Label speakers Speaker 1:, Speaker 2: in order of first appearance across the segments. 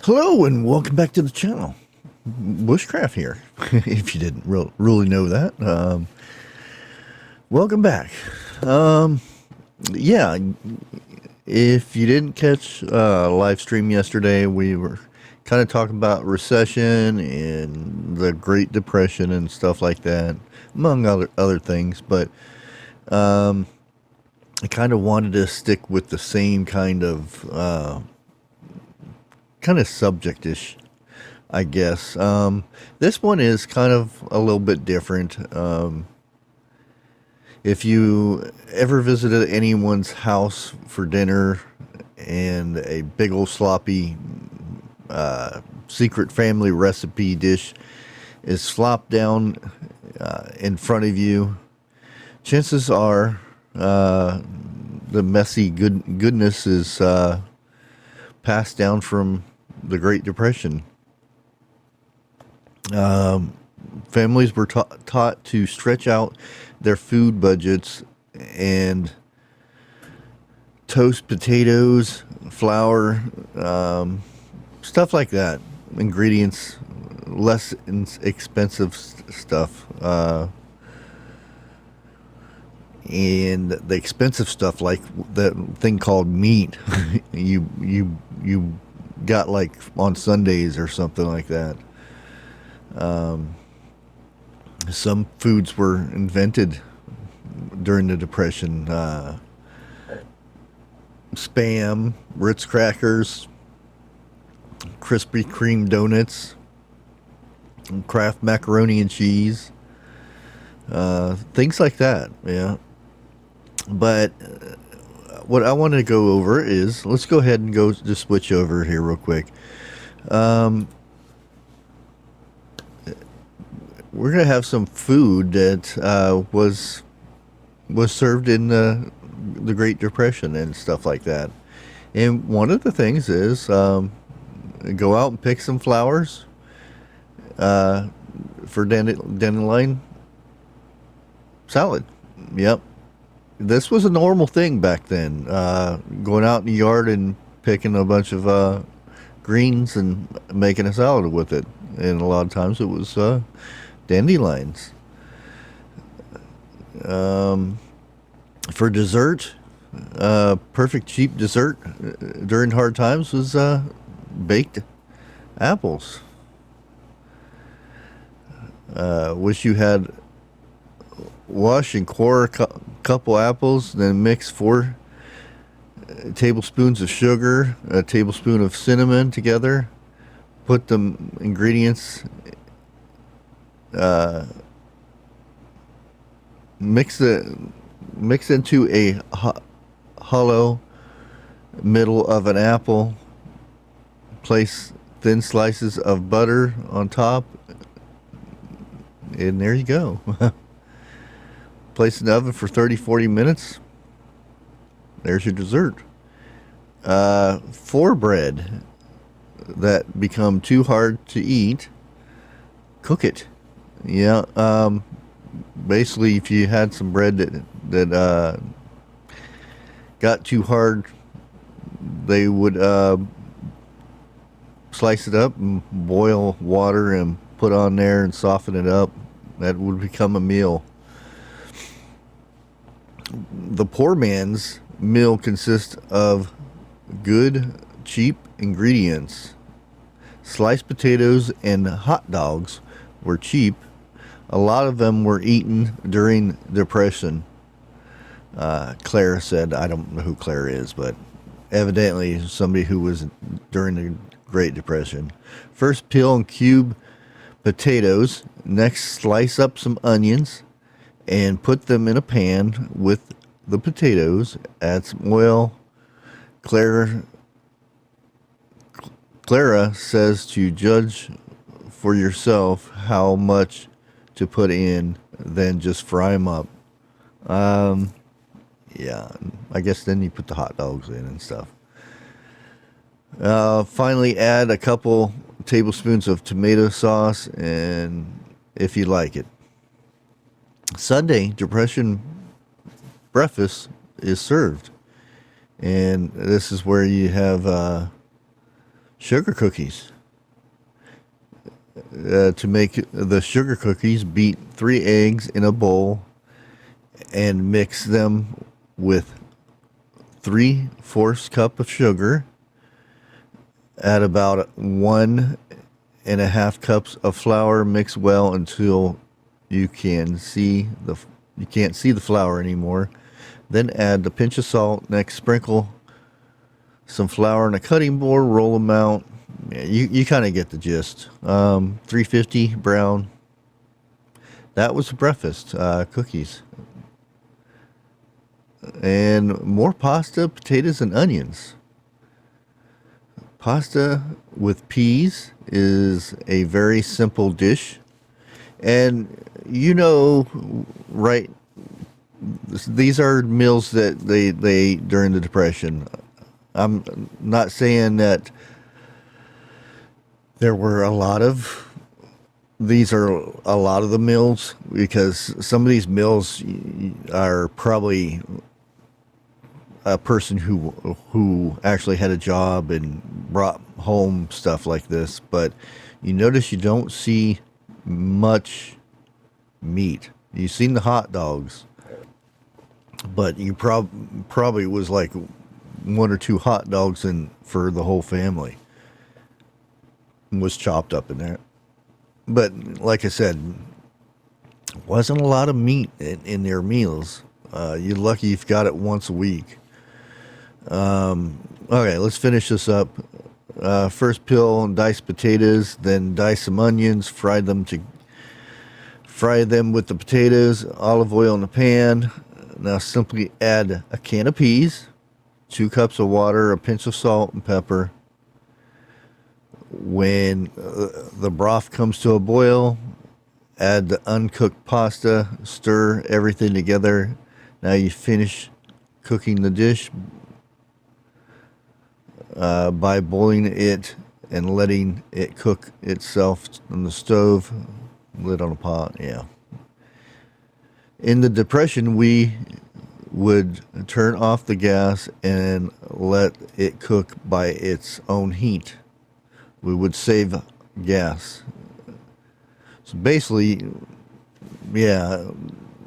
Speaker 1: Hello and welcome back to the channel. Bushcraft here, if you didn't really know that. Welcome back. Yeah, if you didn't catch live stream yesterday, we were kind of talking about recession and the Great Depression and stuff like that, among other things. But I kind of wanted to stick with the same kind of subject-ish, I guess. This one is kind of a little bit different. If you ever visited anyone's house for dinner and a big old sloppy secret family recipe dish is flopped down in front of you, chances are the messy goodness is passed down from the Great Depression. Families were taught to stretch out their food budgets and toast potatoes, flour, stuff like that. Ingredients, less expensive stuff. And the expensive stuff, like that thing called meat, you got like on Sundays or something like that. Some foods were invented during the Depression. Spam, Ritz crackers, Krispy Kreme donuts, Kraft macaroni and cheese, things like that. Yeah. But what I want to go over is, let's go ahead and go just switch over here real quick. We're gonna have some food that was served in the Great Depression and stuff like that. And one of the things is go out and pick some flowers for dandelion salad. Yep. This was a normal thing back then. Going out in the yard and picking a bunch of greens and making a salad with it. And a lot of times it was dandelions. For dessert, perfect cheap dessert during hard times was baked apples. Wish you had wash and core a couple apples, then mix 4 tablespoons of sugar, a tablespoon of cinnamon together. Put the ingredients, mix into a hollow middle of an apple. Place thin slices of butter on top, and there you go. Place in the oven for 30-40 minutes. There's your dessert. For bread that become too hard to eat, cook it. Yeah. Basically, if you had some bread that got too hard, they would slice it up and boil water and put on there and soften it up. That would become a meal. The poor man's meal consists of good, cheap ingredients. Sliced potatoes and hot dogs were cheap. A lot of them were eaten during Depression. Claire said, I don't know who Claire is, but evidently somebody who was during the Great Depression. First, peel and cube potatoes. Next, slice up some onions and put them in a pan with the potatoes. Add some oil. Clara says to judge for yourself how much to put in, then just fry them up. Yeah, I guess then you put the hot dogs in and stuff. Finally, add a couple tablespoons of tomato sauce, and if you like it. Sunday Depression breakfast is served, and this is where you have sugar cookies. To make the sugar cookies, beat 3 eggs in a bowl and mix them with 3/4 cup of sugar. Add about 1.5 cups of flour. Mix well until you can't see the flour anymore. Then add a pinch of salt. Next, sprinkle some flour on a cutting board. Roll them out. Yeah, you kind of get the gist. 350 brown. That was breakfast cookies. And more pasta, potatoes, and onions. Pasta with peas is a very simple dish. And right, these are meals that they ate during the Depression. I'm not saying that there were these are a lot of the meals, because some of these meals are probably a person who actually had a job and brought home stuff like this. But you notice you don't see much meat. You've seen the hot dogs, but you probably was like 1 or 2 hot dogs for the whole family was chopped up in there. But like I said, wasn't a lot of meat in their meals. You're lucky you've got it once a week. Okay, let's finish this up. First peel and dice potatoes, then dice some onions, fry them with the potatoes, olive oil in the pan. Now simply add a can of peas, 2 cups of water, a pinch of salt and pepper. When the broth comes to a boil, add the uncooked pasta, stir everything together. Now you finish cooking the dish by boiling it and letting it cook itself on the stove, lid on a pot. Yeah. In the Depression, we would turn off the gas and let it cook by its own heat. We would save gas. So basically, yeah,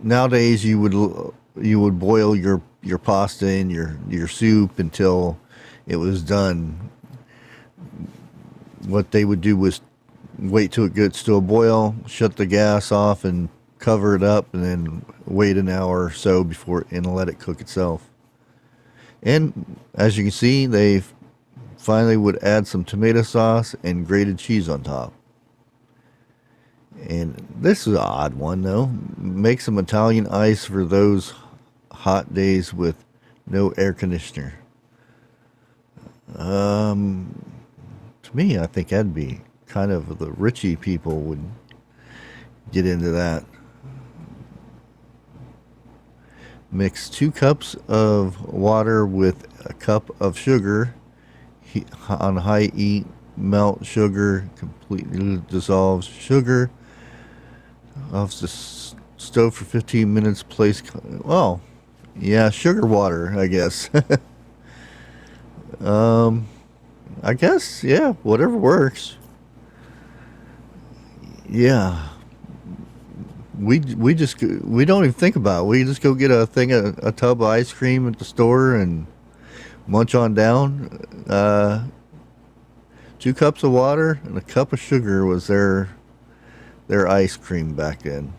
Speaker 1: nowadays you would boil your pasta and your soup until it was done. What they would do was wait till it gets to a boil, shut the gas off and cover it up, and then wait an hour or so and let it cook itself. And as you can see, they finally would add some tomato sauce and grated cheese on top. And this is an odd one, though. Make some Italian ice for those hot days with no air conditioner. To me, I think that'd be kind of the richy people would get into that. Mix 2 cups of water with a cup of sugar. On high heat, melt sugar, completely dissolves sugar. Off the stove for 15 minutes. Place, sugar water, I guess. I guess, yeah, whatever works. Yeah. We don't even think about it. We just go get a tub of ice cream at the store and munch on down. 2 cups of water and a cup of sugar was their ice cream back then.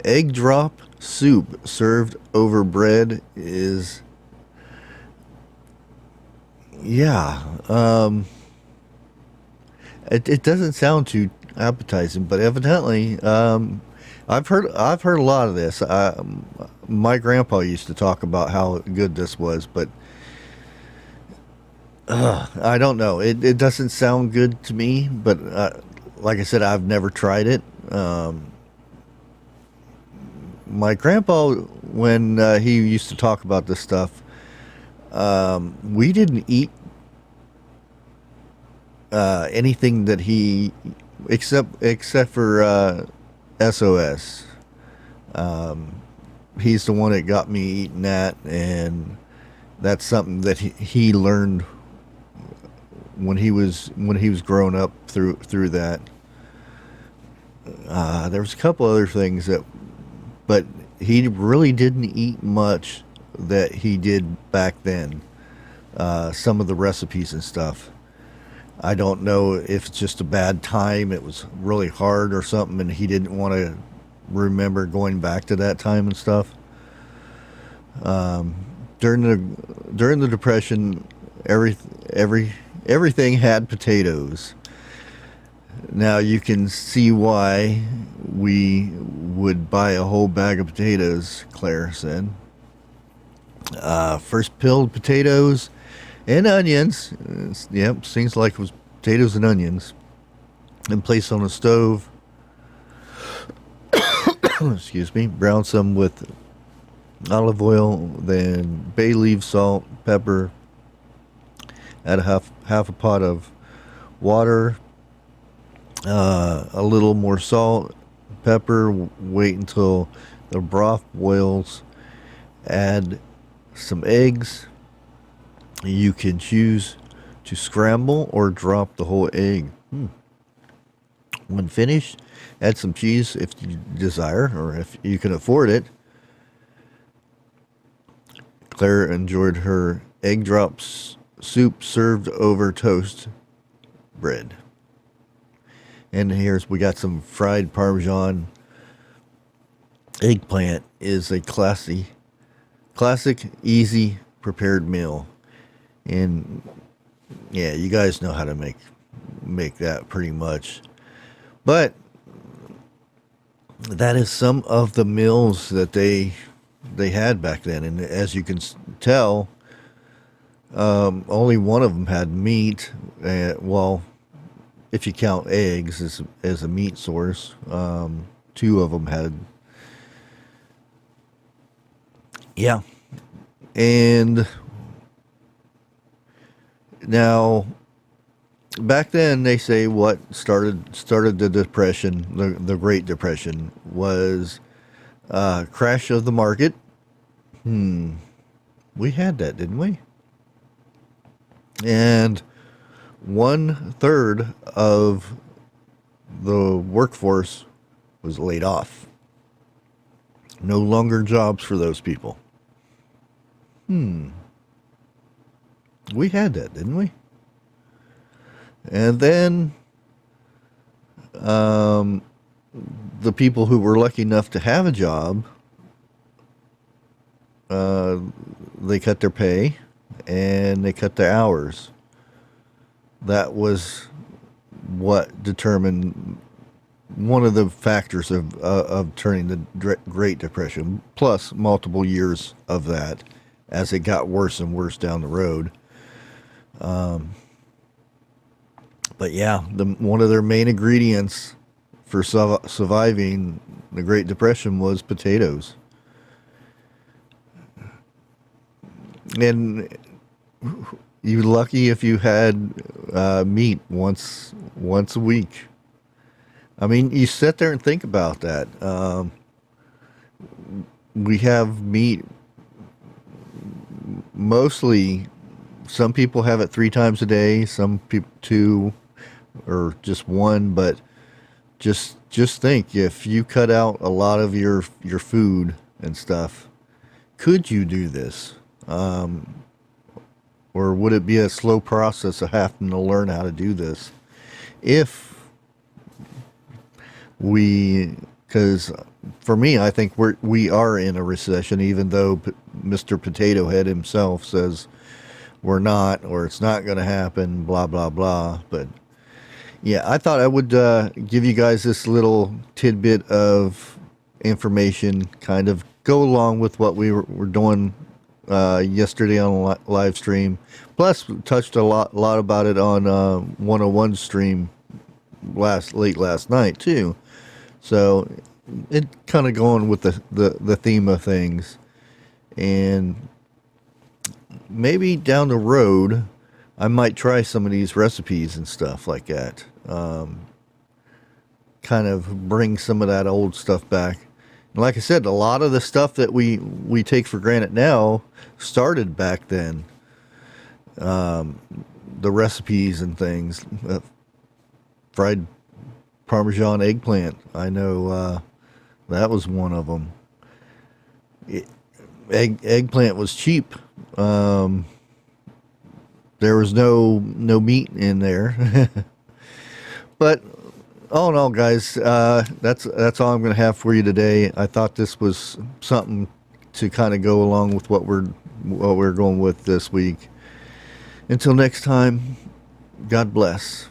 Speaker 1: Egg drop soup served over bread is, it doesn't sound too appetizing, but evidently, I've heard a lot of this. My grandpa used to talk about how good this was, but I don't know. It doesn't sound good to me, but like I said, I've never tried it. My grandpa, when he used to talk about this stuff, we didn't eat anything that he except for SOS. He's the one that got me eating that, and that's something that he learned when he was growing up through that. There was a couple other things that, but he really didn't eat much that he did back then. Some of the recipes and stuff. I don't know if it's just a bad time. It was really hard or something, and he didn't want to remember going back to that time and stuff. During the Depression, every everything had potatoes. Now you can see why we would buy a whole bag of potatoes, Claire said. First peeled potatoes and onions. Yep, seems like it was potatoes and onions. And placed on a stove. Excuse me. Brown some with olive oil, then bay leaf, salt, pepper. Add half a pot of water, a little more salt, pepper. Wait until the broth boils. Add some eggs. You can choose to scramble or drop the whole egg. When finished, add some cheese if you desire or if you can afford it. Claire enjoyed her egg drops soup served over toast bread. And we got some fried Parmesan. Eggplant is a classic, easy prepared meal. And yeah, you guys know how to make that pretty much. But that is some of the meals that they had back then. And as you can tell, only one of them had meat. Well, if you count eggs as a meat source, two of them had. Yeah. And now, back then, they say what started the Depression, the Great Depression, was crash of the market. We had that, didn't we? And 1/3 of the workforce was laid off. No longer jobs for those people. We had that, didn't we? And then the people who were lucky enough to have a job, they cut their pay and they cut their hours. That was what determined one of the factors of turning the Great Depression, plus multiple years of that as it got worse and worse down the road. But yeah, one of their main ingredients for surviving the Great Depression was potatoes. And you're lucky if you had meat once a week. I mean, you sit there and think about that. We have meat mostly. Some people have it 3 times a day. Some people 2, or just 1. But just think, if you cut out a lot of your food and stuff, could you do this? Or would it be a slow process of having to learn how to do this? Because for me, I think we are in a recession, even though Mr. Potato Head himself says we're not, or it's not going to happen, blah, blah, blah. But yeah, I thought I would give you guys this little tidbit of information, kind of go along with what we were doing yesterday on a live stream. Plus, touched a lot about it on 101 stream late last night too. So it kind of going with the theme of things. And maybe down the road, I might try some of these recipes and stuff like that. Kind of bring some of that old stuff back Like I said, a lot of the stuff that we take for granted now started back then. The recipes and things. Fried Parmesan eggplant. I know that was one of them. Eggplant was cheap. There was no meat in there. But all in all, guys, that's all I'm going to have for you today. I thought this was something to kind of go along with what we're going with this week. Until next time, God bless.